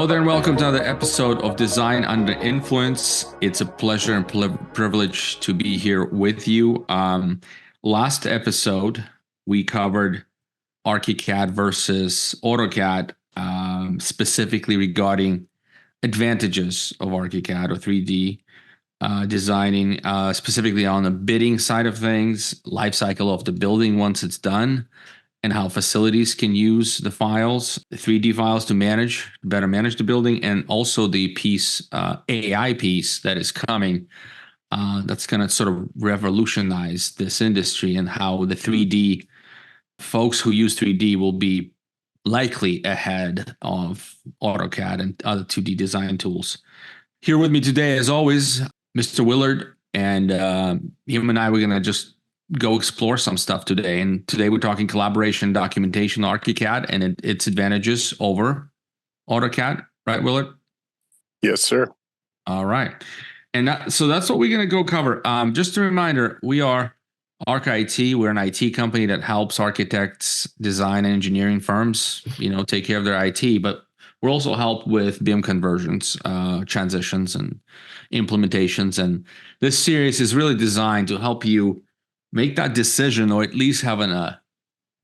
Hello there, and welcome to another episode of Design Under Influence. It's a pleasure and privilege to be here with you. Last episode, we covered ArchiCAD versus AutoCAD, specifically regarding advantages of ArchiCAD or 3D designing, specifically on the bidding side of things, life cycle of the building once it's done, and how facilities can use the files, the 3D files to better manage the building, and also the piece, AI piece that is coming. That's going to sort of revolutionize this industry and how the 3D folks who use 3D will be likely ahead of AutoCAD and other 2D design tools. Here with me today, as always, Mr. Willard, and him and I, we're going to just go explore some stuff today. And today we're talking collaboration, documentation, ArchiCAD, and its advantages over AutoCAD. Right, Willard? Yes, sir. All right. And so that's what we're going to go cover. Just a reminder, we are ArchIT. We're an IT company that helps architects, design, and engineering firms, take care of their IT, but we're also help with BIM conversions, transitions, and implementations. And this series is really designed to help you make that decision, or at least having a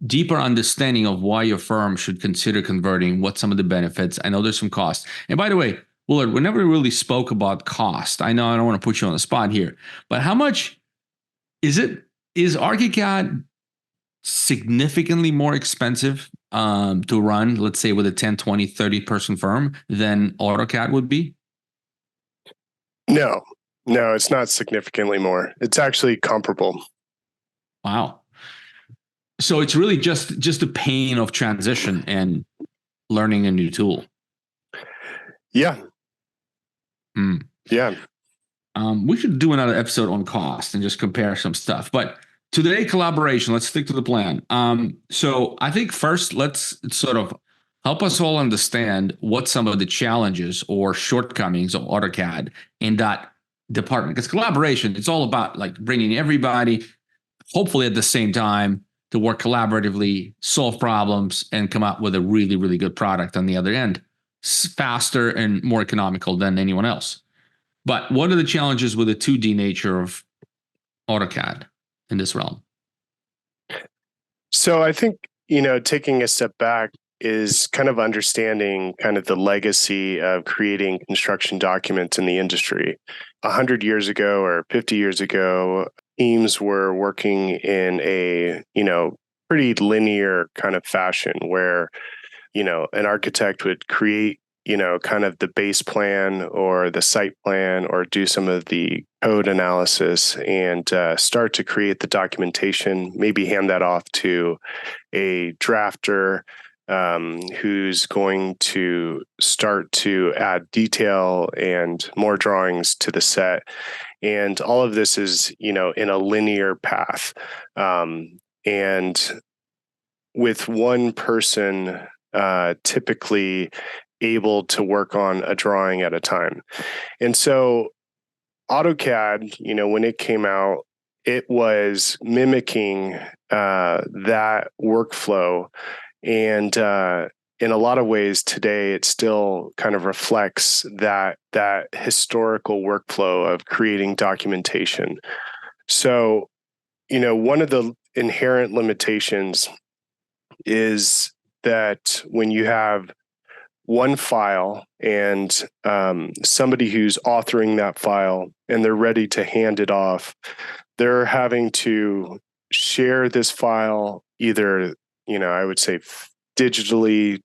deeper understanding of why your firm should consider converting, what some of the benefits. I know there's some costs. And by the way, Willard, we never really spoke about cost. I know I don't want to put you on the spot here, but how much is ArchiCAD significantly more expensive to run, let's say with a 10, 20, 30 person firm than AutoCAD would be? No, it's not significantly more. It's actually comparable. Wow. So it's really just the pain of transition and learning a new tool. Yeah. Yeah. We should do another episode on cost and just compare some stuff. But today, collaboration, let's stick to the plan. So I think first, let's sort of help us all understand what some of the challenges or shortcomings of AutoCAD in that department. Because collaboration, it's all about like bringing everybody, hopefully at the same time, to work collaboratively, solve problems, and come out with a really, really good product on the other end, faster and more economical than anyone else. But what are the challenges with the 2D nature of AutoCAD in this realm? So I think, taking a step back is kind of understanding kind of the legacy of creating construction documents in the industry. 100 years ago or 50 years ago, teams were working in a, pretty linear kind of fashion where, an architect would create, kind of the base plan or the site plan or do some of the code analysis and start to create the documentation, maybe hand that off to a drafter who's going to start to add detail and more drawings to the set. And all of this is, in a linear path. And with one person typically able to work on a drawing at a time. And so AutoCAD, when it came out, it was mimicking that workflow. And in a lot of ways today, it still kind of reflects that historical workflow of creating documentation. So, one of the inherent limitations is that when you have one file and somebody who's authoring that file and they're ready to hand it off, they're having to share this file either, I would say digitally,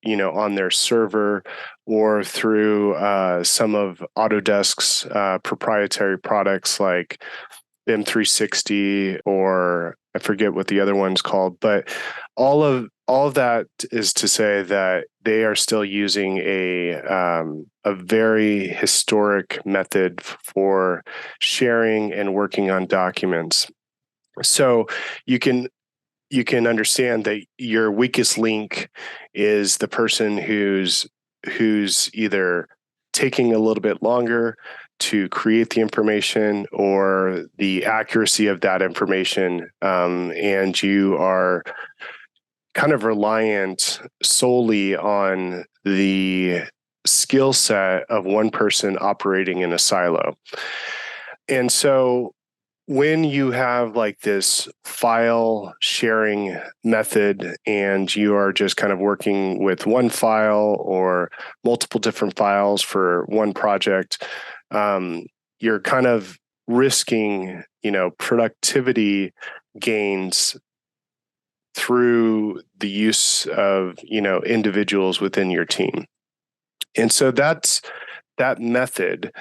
on their server or through some of Autodesk's proprietary products like BIM 360, or I forget what the other one's called, but all of that is to say that they are still using a very historic method for sharing and working on documents. So you can understand that your weakest link is the person who's either taking a little bit longer to create the information or the accuracy of that information, and you are kind of reliant solely on the skill set of one person operating in a silo. And so when you have like this file sharing method and you are just kind of working with one file or multiple different files for one project, you're kind of risking, productivity gains through the use of, individuals within your team. And so that method,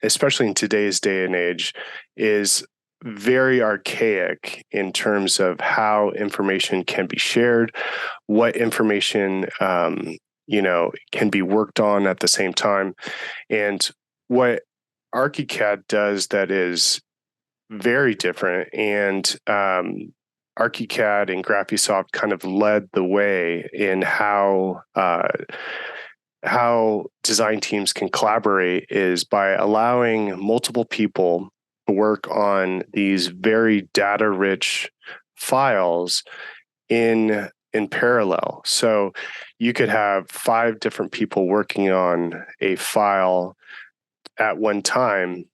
especially in today's day and age, is very archaic in terms of how information can be shared, what information, can be worked on at the same time. And what ArchiCAD does that is very different, and ArchiCAD and Graphisoft kind of led the way in how design teams can collaborate, is by allowing multiple people to work on these very data-rich files in parallel. So you could have 5 different people working on a file at one time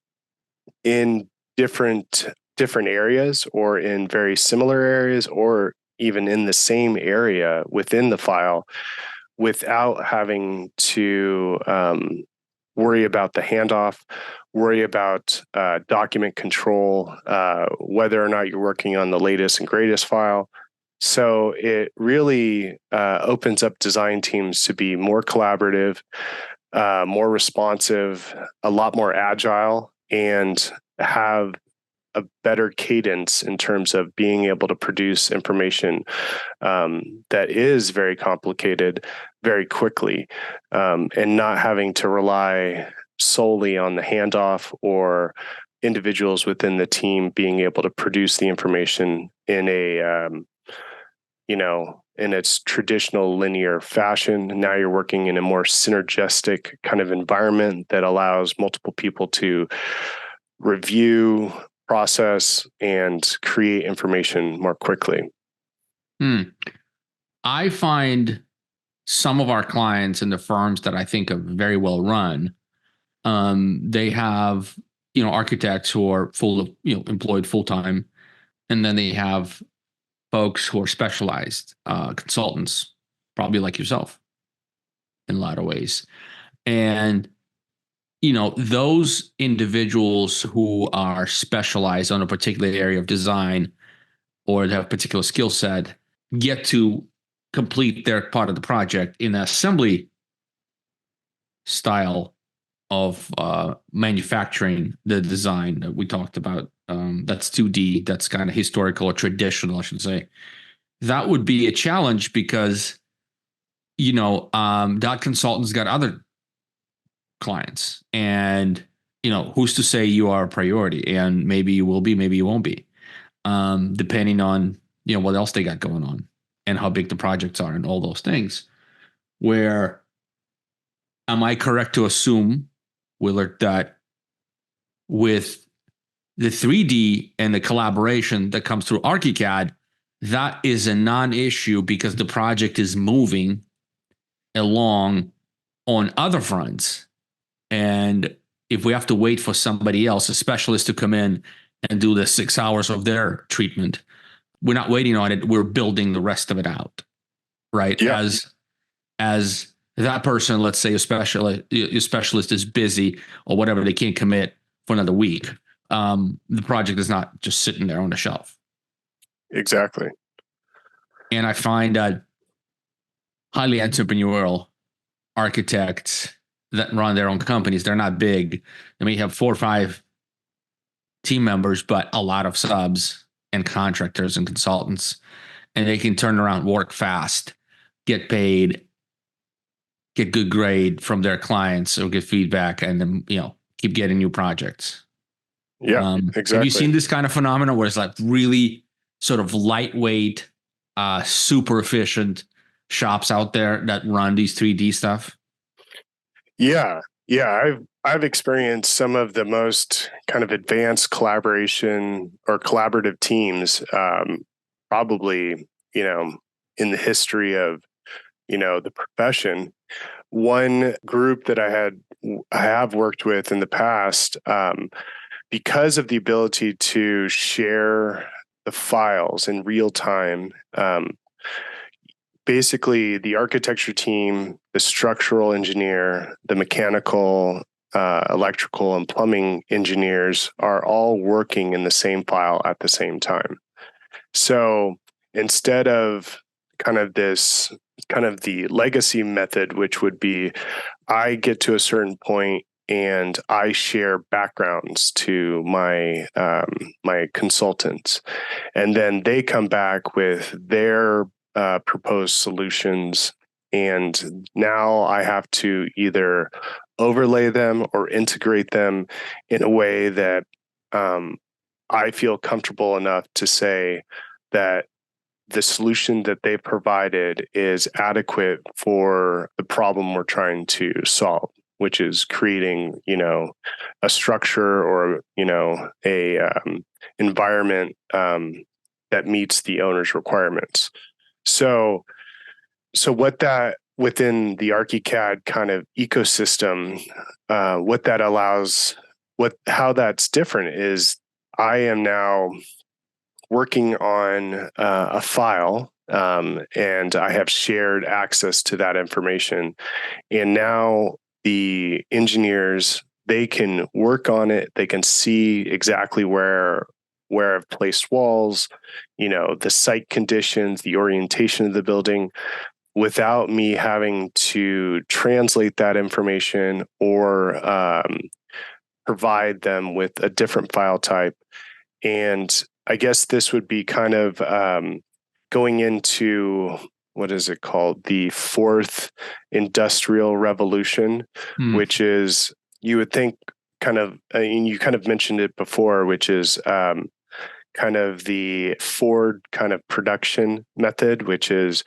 in different areas, or in very similar areas, or even in the same area within the file, without having to worry about the handoff, worry about document control, whether or not you're working on the latest and greatest file. So it really opens up design teams to be more collaborative, more responsive, a lot more agile, and have a better cadence in terms of being able to produce information that is very complicated very quickly, and not having to rely solely on the handoff or individuals within the team being able to produce the information in in its traditional linear fashion. Now you're working in a more synergistic kind of environment that allows multiple people to review, process, and create information more quickly. I find some of our clients in the firms that I think are very well run, they have, architects who are employed full time, and then they have folks who are specialized, consultants, probably like yourself in a lot of ways. And, those individuals who are specialized on a particular area of design or they have a particular skill set get to complete their part of the project in an assembly style of manufacturing the design that we talked about. That's 2D. That's kind of historical or traditional, I should say. That would be a challenge because, that consultant's got other clients, and who's to say you are a priority? And maybe you will be, maybe you won't be, depending on what else they got going on and how big the projects are and all those things. Where am I correct to assume, Willard, that with the 3D and the collaboration that comes through ArchiCAD, that is a non-issue because the project is moving along on other fronts? And if we have to wait for somebody else, a specialist, to come in and do the 6 hours of their treatment, we're not waiting on it. We're building the rest of it out, right? Yeah. As that person, let's say a specialist is busy or whatever, they can't commit for another week. The project is not just sitting there on the shelf. Exactly. And I find that highly entrepreneurial architects that run their own companies, they're not big. They may have 4 or 5 team members, but a lot of subs and contractors and consultants, and they can turn around, work fast, get paid, get good grade from their clients or get feedback, and then, keep getting new projects. Yeah, exactly. Have you seen this kind of phenomenon where it's like really sort of lightweight, super efficient shops out there that run these 3D stuff? Yeah. I've experienced some of the most kind of advanced collaboration or collaborative teams, probably, in the history of, the profession. One group that I have worked with in the past, because of the ability to share the files in real time, basically the architecture team, the structural engineer, the mechanical, electrical, and plumbing engineers are all working in the same file at the same time. So instead of the legacy method, which would be I get to a certain point and I share backgrounds to my my consultants, and then they come back with their proposed solutions, and now I have to either overlay them or integrate them in a way that I feel comfortable enough to say that the solution that they provided is adequate for the problem we're trying to solve, which is creating, a structure or, a environment that meets the owner's requirements. So what that within the ArchiCAD kind of ecosystem, what that allows, how that's different is I am now working on a file, and I have shared access to that information. And now the engineers, they can work on it. They can see exactly where I've placed walls, the site conditions, the orientation of the building, without me having to translate that information or provide them with a different file type. And I guess this would be kind of going into, what is it called? The fourth industrial revolution, which is, you would think and you kind of mentioned it before, which is kind of the Ford kind of production method, which is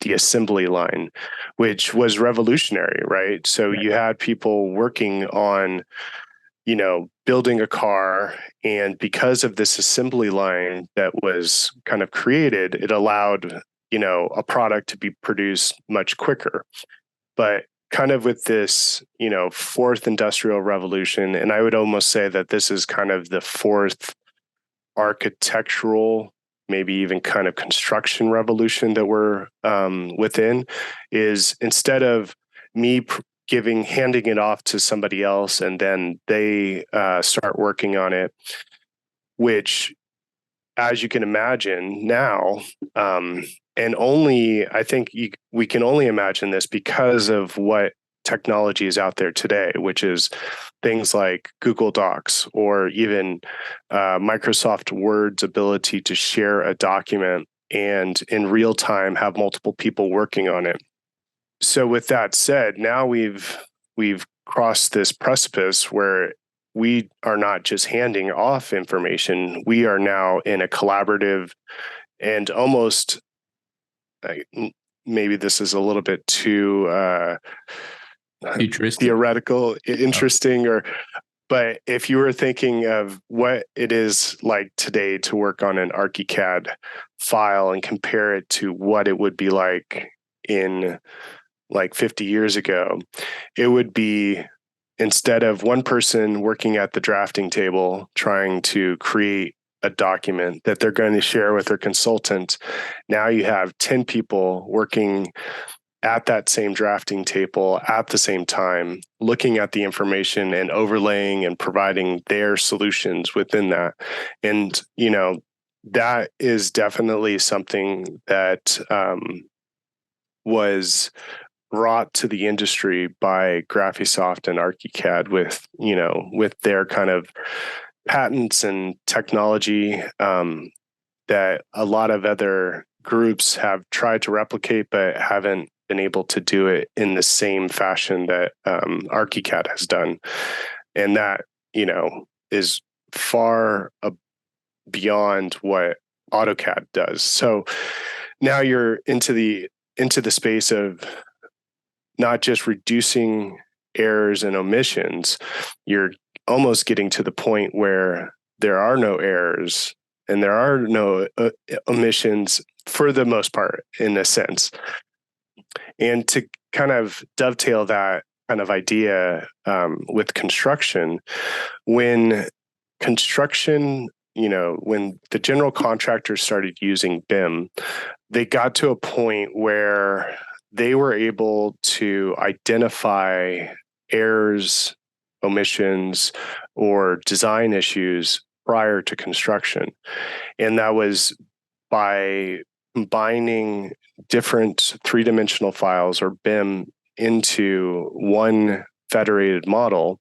the assembly line, which was revolutionary, right? So you had people working on, building a car. And because of this assembly line that was kind of created, it allowed, a product to be produced much quicker. But kind of with this, fourth industrial revolution, and I would almost say that this is kind of the fourth architectural, maybe even kind of construction revolution that we're within, is instead of me handing it off to somebody else and then they start working on it, which, as you can imagine now, and only I think we can only imagine this because of what technology is out there today, which is things like Google Docs or even Microsoft Word's ability to share a document and in real time have multiple people working on it. So with that said, now we've crossed this precipice where we are not just handing off information. We are now in a collaborative and almost, maybe this is a little bit too theoretical, interesting, but if you were thinking of what it is like today to work on an ArchiCAD file and compare it to what it would be like in like 50 years ago, it would be, instead of one person working at the drafting table trying to create a document that they're going to share with their consultant, now you have 10 people working at that same drafting table at the same time, looking at the information and overlaying and providing their solutions within that. And, that is definitely something that was brought to the industry by Graphisoft and ArchiCAD with their kind of patents and technology that a lot of other groups have tried to replicate but haven't been able to do it in the same fashion that ArchiCAD has done. And that, is far beyond what AutoCAD does. So now you're into the space of not just reducing errors and omissions, you're almost getting to the point where there are no errors and there are no omissions, for the most part, in a sense. And to kind of dovetail that kind of idea with construction, when construction, when the general contractors started using BIM, they got to a point where they were able to identify errors, omissions, or design issues prior to construction. And that was by combining different three-dimensional files or BIM into one federated model.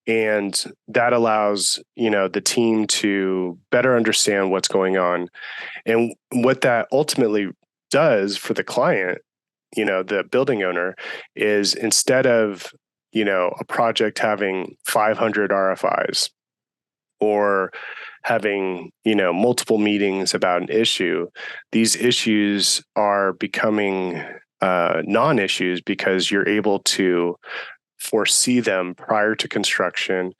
And that allows, the team to better understand what's going on. And what that ultimately does for the client, the building owner, is instead of, a project having 500 RFIs or having, multiple meetings about an issue, these issues are becoming non-issues because you're able to foresee them prior to construction.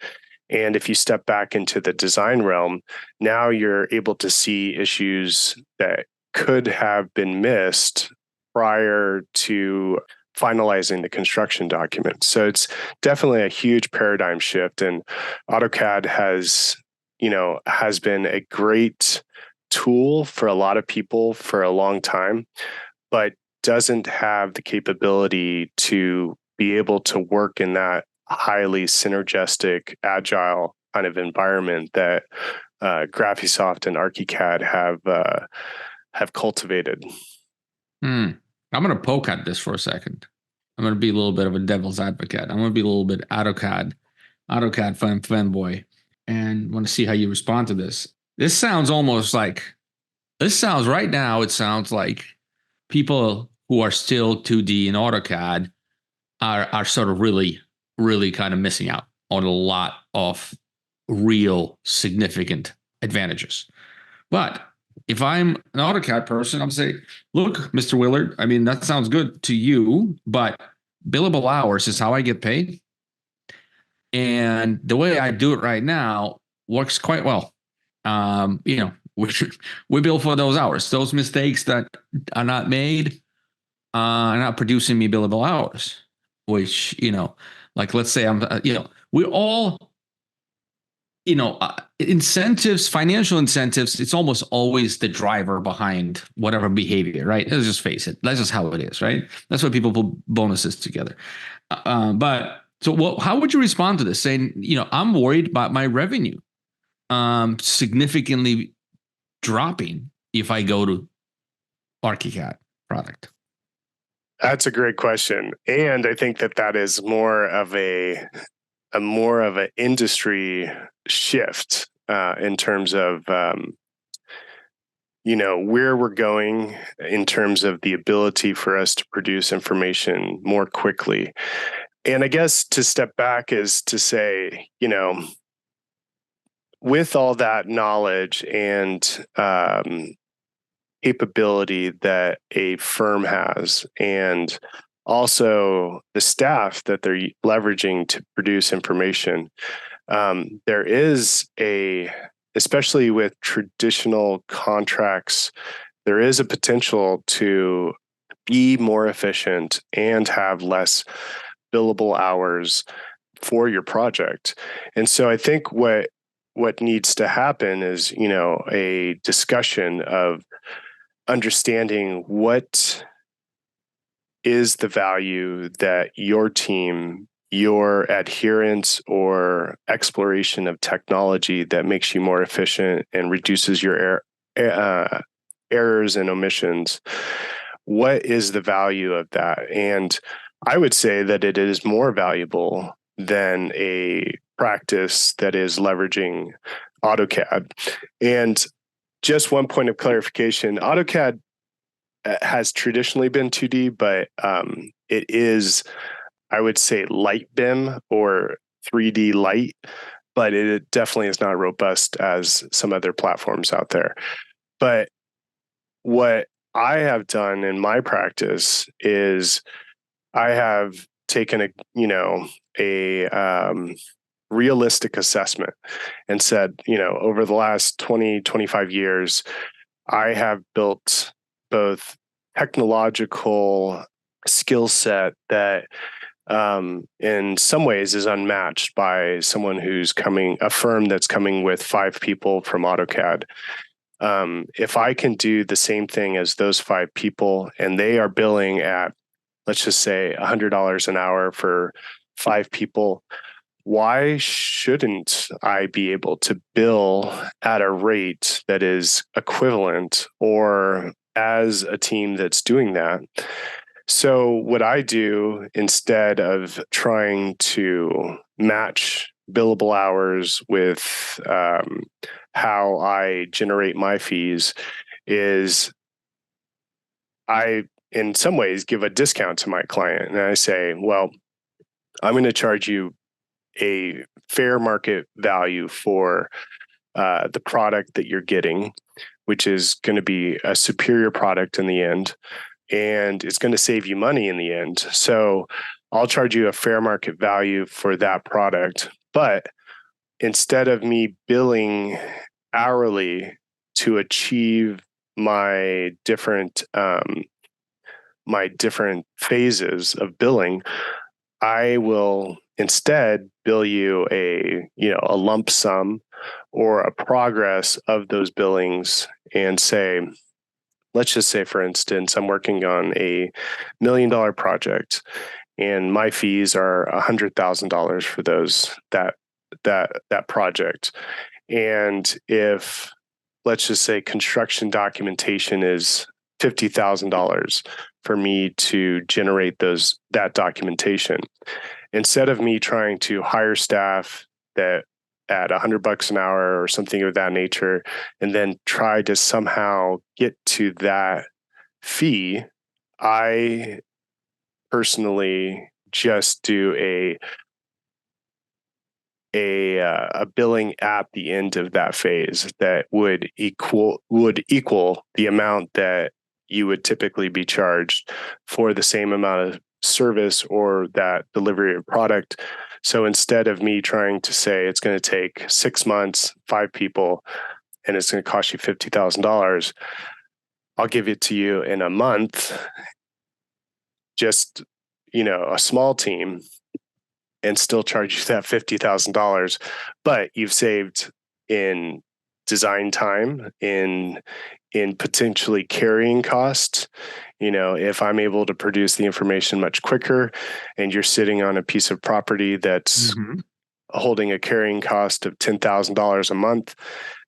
And if you step back into the design realm, now you're able to see issues that could have been missed prior to finalizing the construction document. So it's definitely a huge paradigm shift. And AutoCAD has been a great tool for a lot of people for a long time, but doesn't have the capability to be able to work in that highly synergistic, agile kind of environment that Graphisoft and ArchiCAD have cultivated. I'm going to poke at this for a second. I'm going to be a little bit of a devil's advocate. I'm going to be a little bit AutoCAD fanboy, and want to see how you respond to this. This sounds right now, it sounds like people who are still 2D in AutoCAD are sort of really, really kind of missing out on a lot of real significant advantages. But if I'm an AutoCAD person, I'm saying, look, Mr. Willard, I mean, that sounds good to you, but billable hours is how I get paid. And the way I do it right now works quite well. We bill for those hours. Those mistakes that are not made are not producing me billable hours, which, like, let's say we're all, incentives, financial incentives, it's almost always the driver behind whatever behavior, right? Let's just face it. That's just how it is, right? That's why people put bonuses together. How would you respond to this? Saying, I'm worried about my revenue significantly dropping if I go to ArchiCAD product. That's a great question. And I think that is more of an industry shift in terms of where we're going in terms of the ability for us to produce information more quickly. And I guess to step back is to say, with all that knowledge and capability that a firm has, and also the staff that they're leveraging to produce information, there is especially with traditional contracts, there is a potential to be more efficient and have less billable hours for your project. And so I think what needs to happen is, a discussion of understanding what is the value that your team, your adherence or exploration of technology that makes you more efficient and reduces your errors and omissions. What is the value of that? And I would say that it is more valuable than a practice that is leveraging AutoCAD. And just one point of clarification, AutoCAD has traditionally been 2D, but it is, I would say, light BIM or 3D light, but it definitely is not robust as some other platforms out there. But what I have done in my practice is I have taken a realistic assessment and said, over the last 20, 25 years, I have built both technological skill set that in some ways is unmatched by someone a firm that's coming with 5 people from AutoCAD. If I can do the same thing as those 5 people and they are billing at, let's just say, $100 an hour for 5 people, why shouldn't I be able to bill at a rate that is equivalent or as a team that's doing that? So what I do, instead of trying to match billable hours with how I generate my fees, is I, in some ways, give a discount to my client. And I say, well, I'm going to charge you a fair market value for the product that you're getting, which is going to be a superior product in the end, and it's going to save you money in the end. So I'll charge you a fair market value for that product. But instead of me billing hourly to achieve my different phases of billing, I will instead bill you a lump sum or a progress of those billings, and say, let's just say, for instance, I'm working on a $1 million project and my fees are $100,000 for that project. And if, let's just say, construction documentation is $50,000 for me to generate that documentation, instead of me trying to hire staff that at $100 an hour or something of that nature, and then try to somehow get to that fee, I personally just do a billing at the end of that phase that would equal the amount that you would typically be charged for the same amount of service or that delivery of product. So instead of me trying to say it's going to take 6 months, 5 people, and it's going to cost you $50,000, I'll give it to you in a month, just, a small team, and still charge you that $50,000. But you've saved in design time, in potentially carrying costs. If I'm able to produce the information much quicker and you're sitting on a piece of property that's holding a carrying cost of $10,000 a month,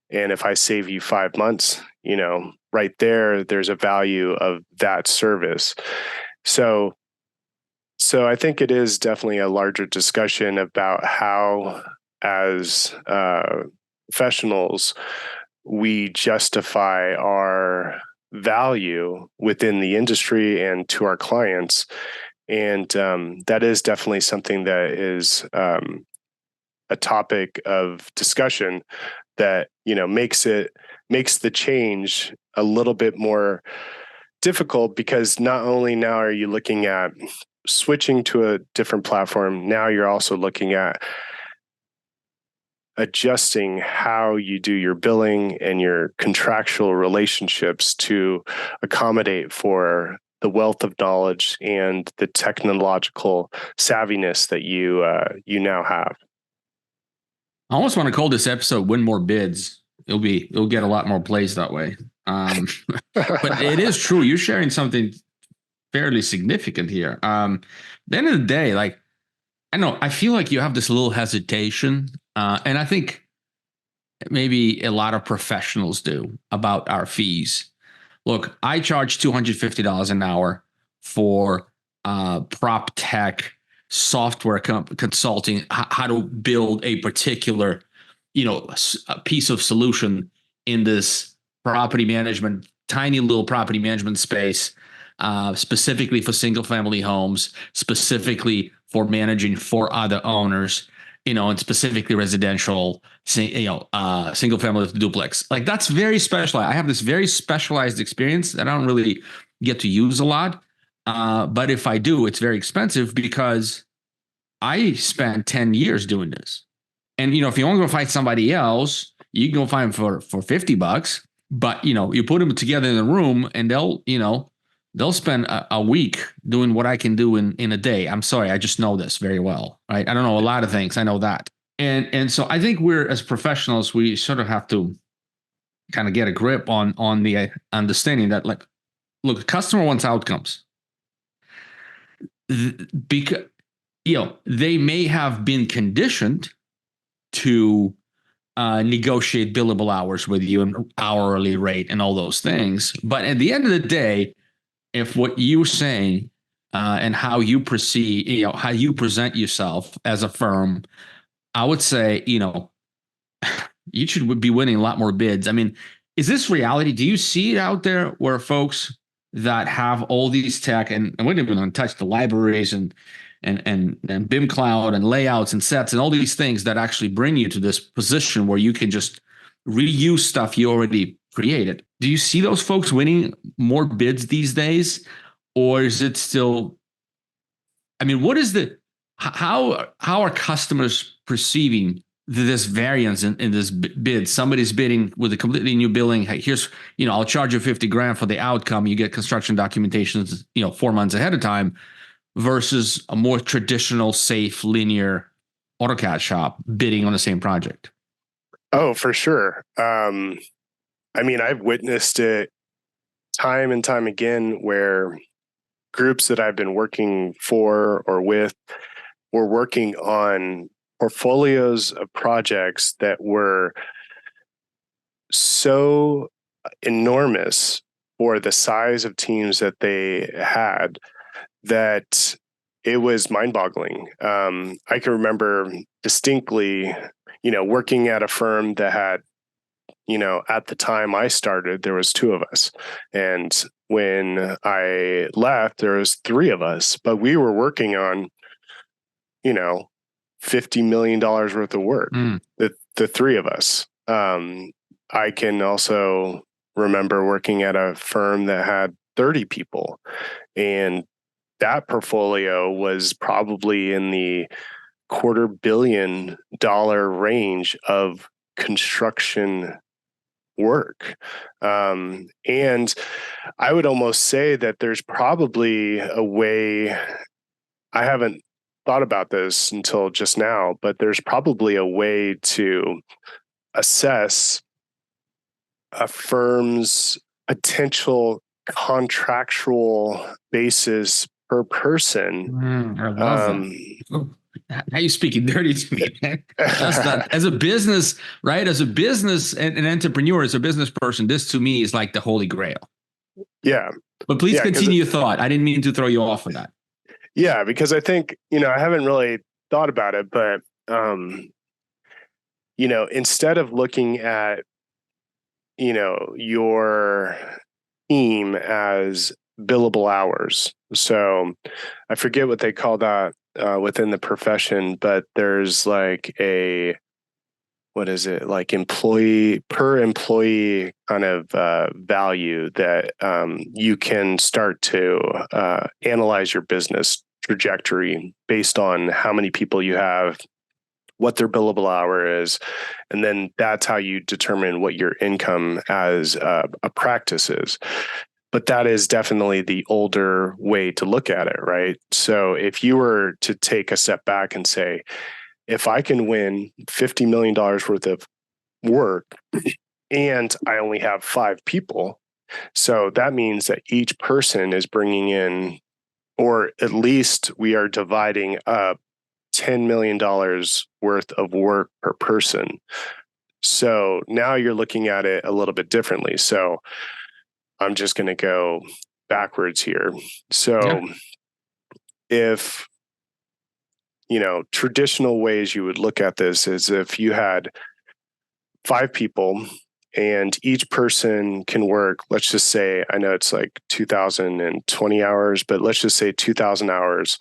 and if I save you 5 months, right there's a value of that service. So I think it is definitely a larger discussion about how, as professionals, we justify our value within the industry and to our clients. And that is definitely something that is a topic of discussion that, makes the change a little bit more difficult, because not only now are you looking at switching to a different platform, now you're also looking at adjusting how you do your billing and your contractual relationships to accommodate for the wealth of knowledge and the technological savviness that you now have. I almost want to call this episode "Win More Bids." It'll get a lot more plays that way. But it is true. You're sharing something fairly significant here. At the end of the day, like, I feel like you have this little hesitation, and I think maybe a lot of professionals do, about our fees. Look, I charge $250 an hour for prop tech software consulting, how to build a particular, a piece of solution in this property management, tiny little property management space, specifically for single family homes, specifically for managing for other owners, and specifically residential, single family duplex. Like, that's very specialized. I have this very specialized experience that I don't really get to use a lot. But if I do, it's very expensive because I spent 10 years doing this. And, if you want to go find somebody else, you can go find them for $50. But you put them together in a room, and they'll spend a week doing what I can do in a day. I'm sorry, I just know this very well, right? I don't know a lot of things. I know that, and so I think we're as professionals, we sort of have to kind of get a grip on the understanding that, like, look, the customer wants outcomes. Because they may have been conditioned to negotiate billable hours with you and hourly rate and all those things. But at the end of the day, if what you're saying and how you proceed, how you present yourself as a firm, I would say, you should be winning a lot more bids. I mean, is this reality? Do you see it out there where folks that have all these tech and we didn't even touch the libraries and BIM cloud and layouts and sets and all these things that actually bring you to this position where you can just reuse stuff you already created? Do you see those folks winning more bids these days, or is it still? I mean, what is how are customers perceiving this variance in this bid? Somebody's bidding with a completely new billing. Hey, here's, I'll charge you 50 grand for the outcome. You get construction documentations, 4 months ahead of time, versus a more traditional, safe, linear AutoCAD shop bidding on the same project. Oh, for sure. I mean, I've witnessed it time and time again where groups that I've been working for or with were working on portfolios of projects that were so enormous for the size of teams that they had that it was mind-boggling. I can remember distinctly, working at a firm that had, at the time I started, there was 2 of us. And when I left, there was 3 of us, but we were working on, $50 million worth of work, the 3 of us. I can also remember working at a firm that had 30 people, and that portfolio was probably in the $250 million range of construction work. And I would almost say that there's probably a way, I haven't thought about this until just now, but there's probably a way to assess a firm's potential contractual basis per person. I love that. How you speaking dirty to me, man? That's not, as a business, right? As a business and an entrepreneur, as a business person, this to me is like the holy grail. Yeah. But please continue your thought. I didn't mean to throw you off of that. Yeah, because I think, I haven't really thought about it, but, instead of looking at, your team as billable hours. So I forget what they call that within the profession, but there's like what is it, like employee per employee kind of value that you can start to analyze your business trajectory based on how many people you have, what their billable hour is, and then that's how you determine what your income as a practice is. But that is definitely the older way to look at it, right? So if you were to take a step back and say, if I can win $50 million worth of work and I only have 5 people, so that means that each person is bringing in, or at least we are dividing up $10 million worth of work per person. So now you're looking at it a little bit differently. So I'm just going to go backwards here. So if, traditional ways you would look at this is if you had 5 people and each person can work, let's just say, I know it's like 2,020 hours, but let's just say 2,000 hours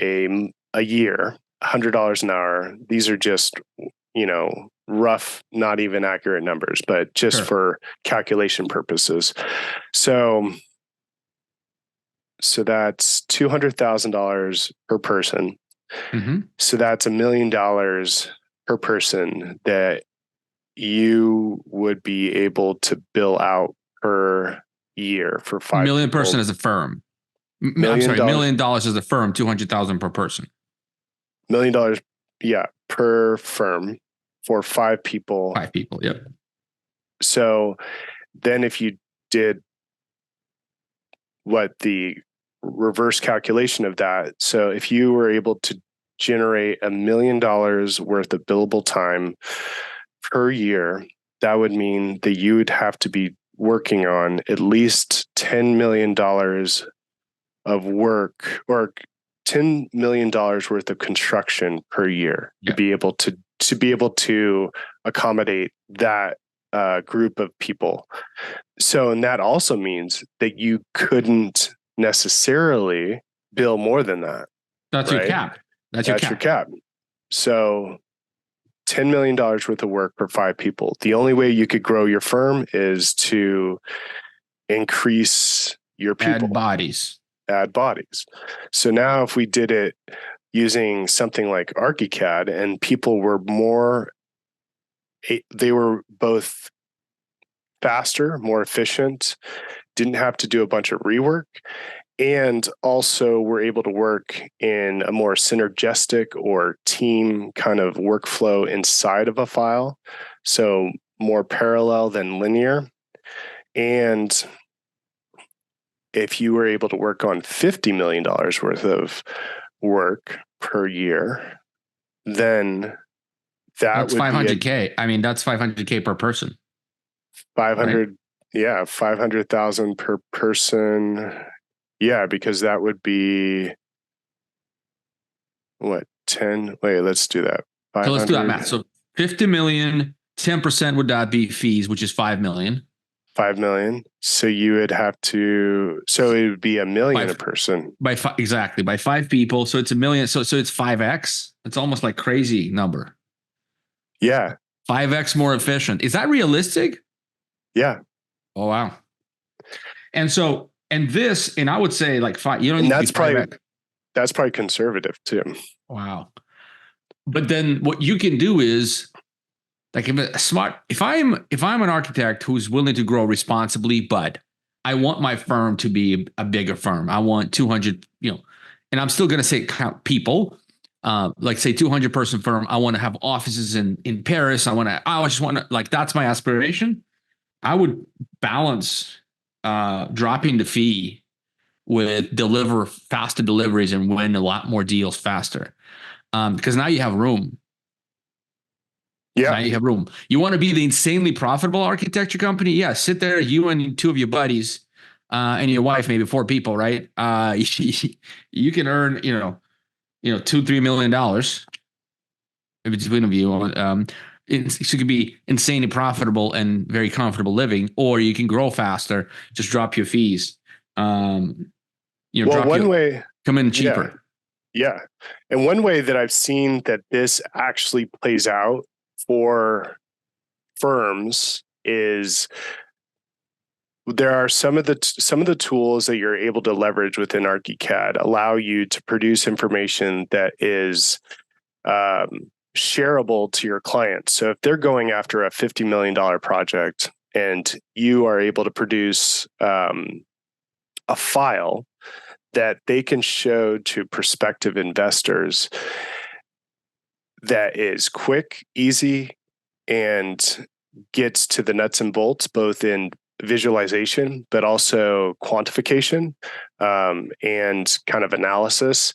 a year, $100 an hour. These are just, rough, not even accurate numbers, but just for calculation purposes. So that's $200,000 per person. Mm-hmm. So that's $1 million per person that you would be able to bill out per year for 5 person people. as a firm. I'm Million sorry, $1 dollars, million as a firm, 200,000 per person. $1 million, yeah, per firm for 5 people. 5 people. Yep. So then if you did what the reverse calculation of that, so if you were able to generate $1 million worth of billable time per year, that would mean that you would have to be working on at least $10 million of work, or $10 million worth of construction per year, to be able to accommodate that group of people. So, and that also means that you couldn't necessarily bill more than that. That's right? Your cap. That's your cap. So $10 million worth of work for 5 people. The only way you could grow your firm is to increase your people. Add bodies. So now if we did it using something like ArchiCAD, and people were they were both faster, more efficient, didn't have to do a bunch of rework, and also were able to work in a more synergistic or team kind of workflow inside of a file. So more parallel than linear. And if you were able to work on $50 million worth of work per year, then that's $500K. I mean, that's $500K per person. 500, right? Yeah, 500,000 per person. Yeah, because that would be what, 10? Wait, let's do that. So let's do that math. So 50 million, 10% would that be fees, which is 5 million. 5 million. So you would have to, so it would be $1 million a person. Exactly. By 5 people. So it's $1 million. So it's 5x. It's almost like crazy number. Yeah. 5x more efficient. Is that realistic? Yeah. Oh, wow. And so, and I would say like 5, you don't and need to be that's probably conservative too. Wow. But then what you can do is, like, if I'm an architect who's willing to grow responsibly, but I want my firm to be a bigger firm. I want 200, and I'm still going to say count people, like say 200 person firm. I want to have offices in Paris. I just want to, like, that's my aspiration. I would balance dropping the fee with deliver faster deliveries and win a lot more deals faster. Because now you have room. Yeah. Now you have room. You want to be the insanely profitable architecture company? Yeah, sit there, you and 2 of your buddies, and your wife, maybe 4 people, right? You can earn, $2-3 million between of you. It could be insanely profitable and very comfortable living, or you can grow faster. Just drop your fees. Come in cheaper. Yeah. And one way that I've seen that this actually plays out for firms is there are some of the tools that you're able to leverage within ArchiCAD allow you to produce information that is shareable to your clients. So if they're going after a $50 million project and you are able to produce a file that they can show to prospective investors that is quick, easy, and gets to the nuts and bolts, both in visualization, but also quantification and kind of analysis.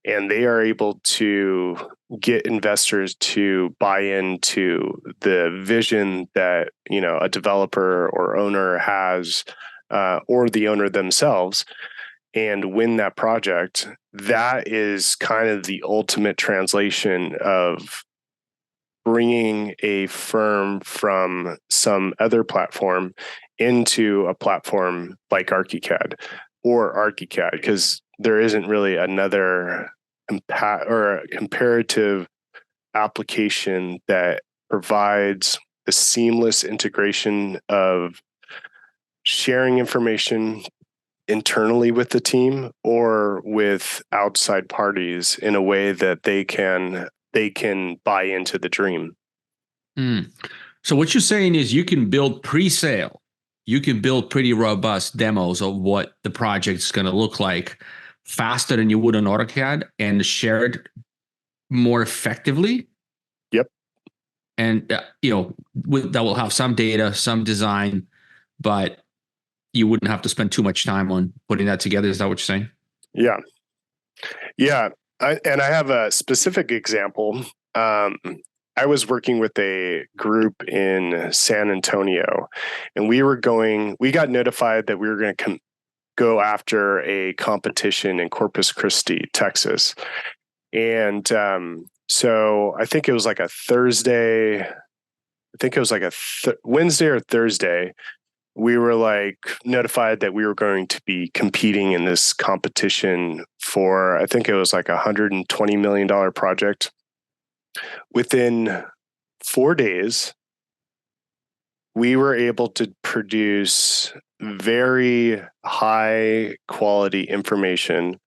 And they are able to get investors to buy into the vision that, a developer or owner has, or the owner themselves, and win that project. That is kind of the ultimate translation of bringing a firm from some other platform into a platform like ArchiCAD or ArchiCAD, because there isn't really another comparative application that provides the seamless integration of sharing information internally with the team or with outside parties in a way that they can buy into the dream. So what you're saying is you can build pre-sale, you can build pretty robust demos of what the project is going to look like faster than you would on AutoCAD and share it more effectively. Yep. And that will have some data, some design, but you wouldn't have to spend too much time on putting that together. Is that what you're saying? Yeah. Yeah. And I have a specific example. I was working with a group in San Antonio, and we got notified that we were going to go after a competition in Corpus Christi, Texas. And so I think it was like a Thursday. I think it was like a Wednesday or Thursday. We were like notified that we were going to be competing in this competition for, I think it was like $120 million project. Within 4 days, we were able to produce very high quality information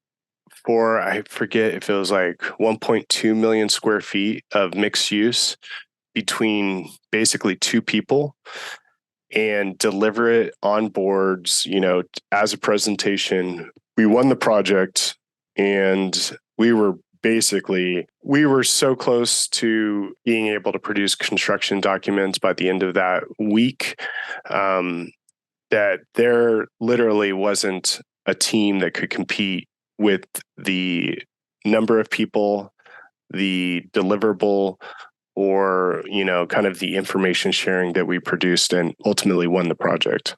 for, I forget if it was like 1.2 million square feet of mixed use between basically two people, and deliver it on boards, as a presentation. We won the project, and we were so close to being able to produce construction documents by the end of that week, that there literally wasn't a team that could compete with the number of people, the deliverable, or kind of the information sharing that we produced, and ultimately won the project.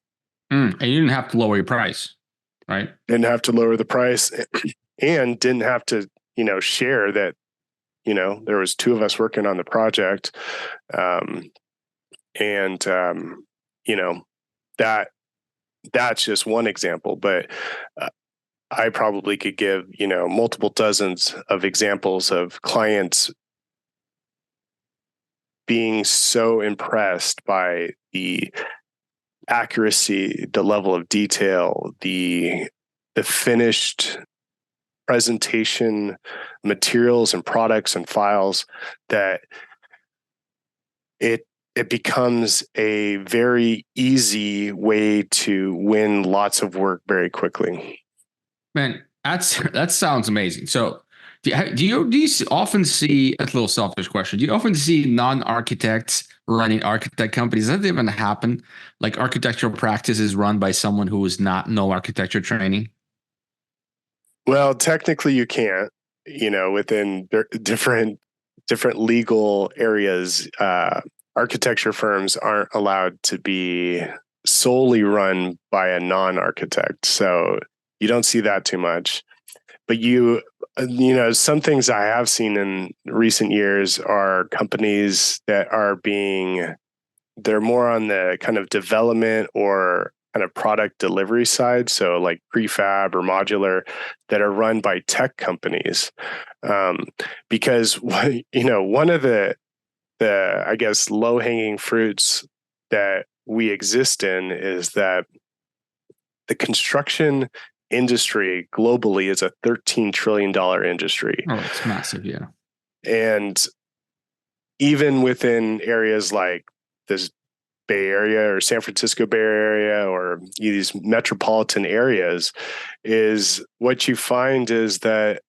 And you didn't have to lower your price, right? Didn't have to lower the price, and didn't have to share that there was two of us working on the project, and that's just one example, but I probably could give multiple dozens of examples of clients being so impressed by the accuracy, the level of detail, the finished presentation materials and products and files, that it becomes a very easy way to win lots of work very quickly. Man, that sounds amazing. So do you often see, a little selfish question, do you often see non-architects running architect companies? Does that even happen? Like architectural practice is run by someone who is no architecture training? Well, technically you can't, within different legal areas, architecture firms aren't allowed to be solely run by a non-architect. So you don't see that too much. But some things I have seen in recent years are companies that they're more on the kind of development or kind of product delivery side. So like prefab or modular, that are run by tech companies. Because, one of the I guess, low hanging fruits that we exist in is that the construction industry globally is a $13 trillion industry. Oh, it's massive. Yeah. And even within areas like this Bay Area or San Francisco Bay Area or these metropolitan areas, is what you find is that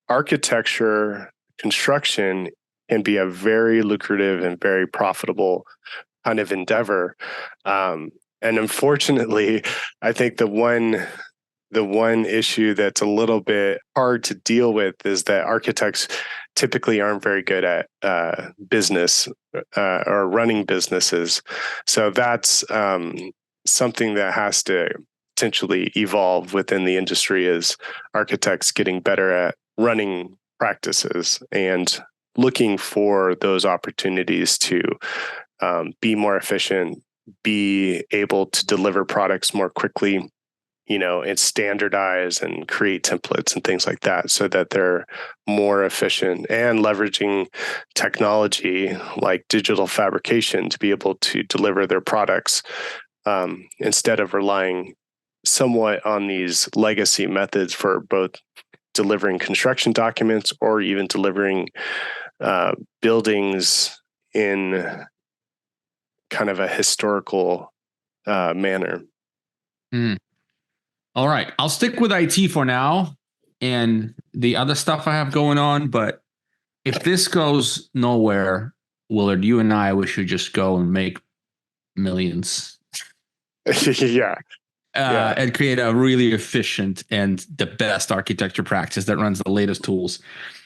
architecture, construction can be a very lucrative and very profitable kind of endeavor. And unfortunately, I think the one issue that's a little bit hard to deal with is that architects typically aren't very good at business or running businesses. So that's something that has to potentially evolve within the industry, is architects getting better at running practices and looking for those opportunities to be more efficient, be able to deliver products more quickly, and standardize and create templates and things like that, so that they're more efficient, and leveraging technology like digital fabrication to be able to deliver their products, instead of relying somewhat on these legacy methods for both delivering construction documents or even delivering buildings in kind of a historical manner. All right. I'll stick with IT for now and the other stuff I have going on. But if this goes nowhere, Willard, you and we should just go and make millions. Yeah. And create a really efficient and the best architecture practice that runs the latest tools.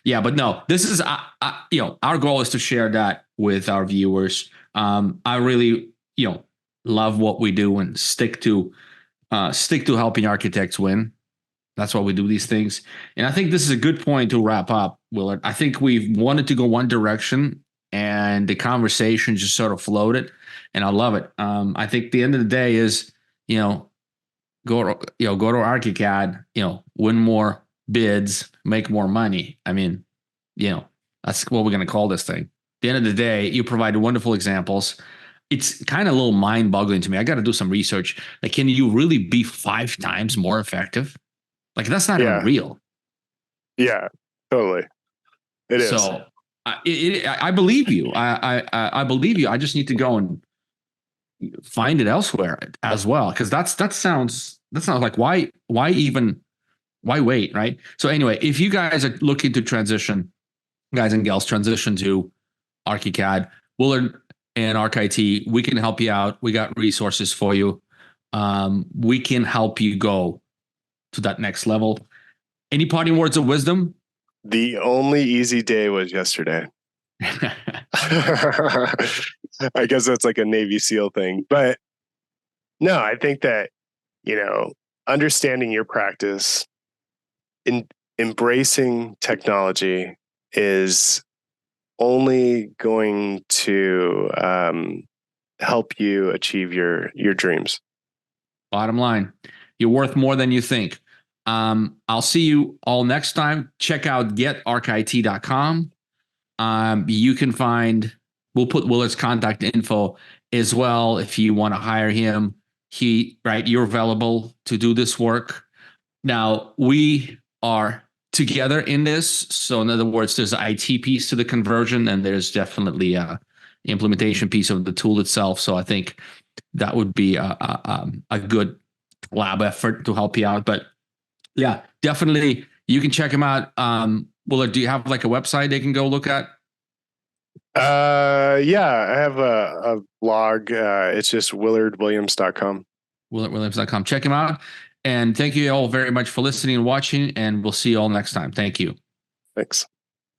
Yeah, but no, this is, our goal is to share that with our viewers. I really, love what we do and stick to helping architects win. That's why we do these things. And I think this is a good point to wrap up, Willard. I think we've wanted to go one direction and the conversation just sort of floated, and I love it. I think the end of the day is, go to ArchiCAD, win more bids, make more money. I mean, that's what we're going to call this thing. At the end of the day, you provide wonderful examples. It's kind of a little mind boggling to me. I got to do some research. Like, can you really be 5 times more effective? Like, that's not even real. Yeah, totally. It is. So I believe you. I believe you. I just need to go and find it elsewhere as well, because that sounds like why wait, right? So anyway, if you guys are looking to transition, guys and gals, transition to ArchiCAD, Willard and ArchIT, we can help you out. We got resources for you. We can help you go to that next level. Any parting words of wisdom? The only easy day was yesterday. I guess that's like a Navy SEAL thing. But no, I think that, understanding your practice, embracing technology is only going to help you achieve your dreams. Bottom line, you're worth more than you think. I'll see you all next time. Check out getarchit.com. You can find, we'll put Willard's contact info as well if you want to hire him. You're available to do this work. Now, we are together in this. So in other words, there's an IT piece to the conversion, and there's definitely a implementation piece of the tool itself. So I think that would be a good lab effort to help you out. But yeah, definitely you can check him out. Willard, do you have like a website they can go look at? Yeah, I have a blog. It's just willardwilliams.com. willardwilliams.com. Check him out. And thank you all very much for listening and watching, and we'll see you all next time. Thank you. Thanks.